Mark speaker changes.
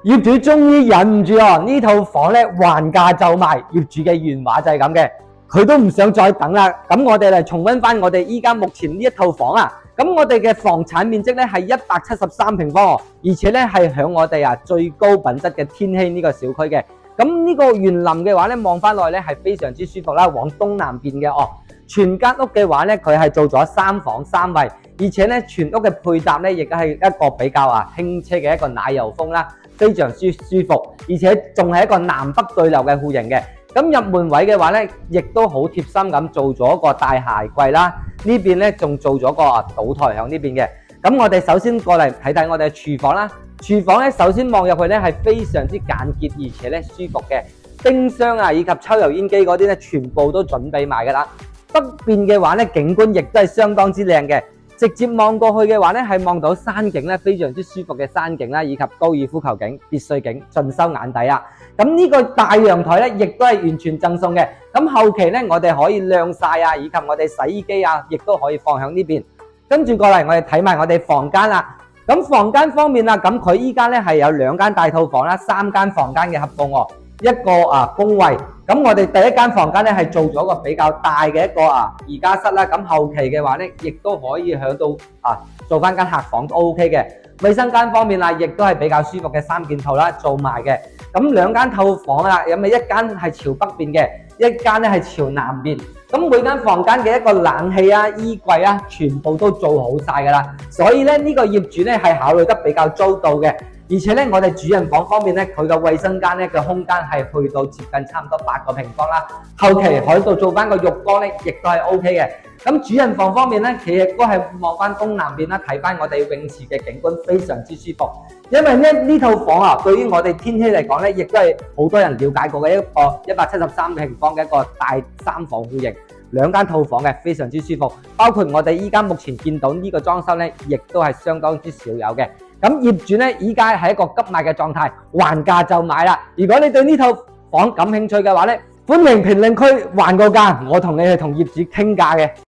Speaker 1: 業主終於忍唔住哦，呢套房咧還價就賣，業主嘅原話就係咁嘅，佢都唔想再等啦。咁我哋嚟重溫翻我哋依家目前呢一套房啊，咁我哋嘅房產面積咧係173平方，而且咧係響我哋最高品質嘅天禧呢個小區嘅。咁呢個園林嘅話咧，望翻落去咧係非常之舒服啦，往東南邊嘅哦。全間屋嘅話咧，佢係做咗3房3衛，而且咧全屋嘅配搭咧亦都係一個比較輕奢嘅一個奶油風啦，非常舒服，而且仲係一個南北對流嘅戶型嘅。咁入門位嘅話咧，亦都好貼心咁做咗個大鞋櫃啦，呢邊咧仲做咗個賭台喺呢邊嘅。咁我哋首先過嚟睇睇我哋嘅廚房啦。廚房咧首先望入去咧係非常之簡潔，而且咧舒服嘅。冰箱以及抽油煙機嗰啲咧全部都準備埋㗎啦。北邊嘅話咧，景觀亦都係相當之靚嘅，直接望過去嘅話咧，係望到山景咧，非常之舒服嘅山景啦，以及高爾夫球景、別墅景，盡收眼底啊！咁呢個大陽台咧，亦都係完全贈送嘅。咁後期咧，我哋可以晾曬以及我哋洗衣機亦都可以放喺呢邊。跟住過嚟，我哋睇埋我哋房間啦。咁房間方面咁佢依家咧係有2間大套房啦，3間房間嘅合共一個公衛。咁我哋第一間房間咧係做咗個比較大嘅一個宜家室啦，咁後期嘅話咧，亦都可以響到做翻間客房都 OK 嘅。衛生間方面亦都係比較舒服嘅3件套啦，做埋嘅。咁2間套房有咪一間係朝北邊嘅，一間咧係朝南邊。咁每間房間嘅一個冷氣衣櫃全部都做好晒噶啦，所以咧呢個業主咧係考慮得比較周到嘅。而且咧，我哋主人房方面咧，佢嘅衛生間咧嘅空間係去到接近差唔多8個平方啦。後期喺度做翻個浴缸咧，亦都係 OK 嘅。咁主人房方面咧，佢亦都係望翻東南邊啦，睇翻我哋泳池嘅景觀，非常之舒服。因為咧呢套房對於我哋天禧嚟講咧，亦都係好多人了解過嘅一個173平方嘅一個大3房戶型，2間套房嘅，非常之舒服。包括我哋依家目前見到呢個裝修咧，亦都係相當之少有嘅。咁業主咧，依家係一個急賣嘅狀態，還價就買啦。如果你對呢套房感興趣嘅話咧，歡迎評論區還個價，我同你去同業主傾價嘅。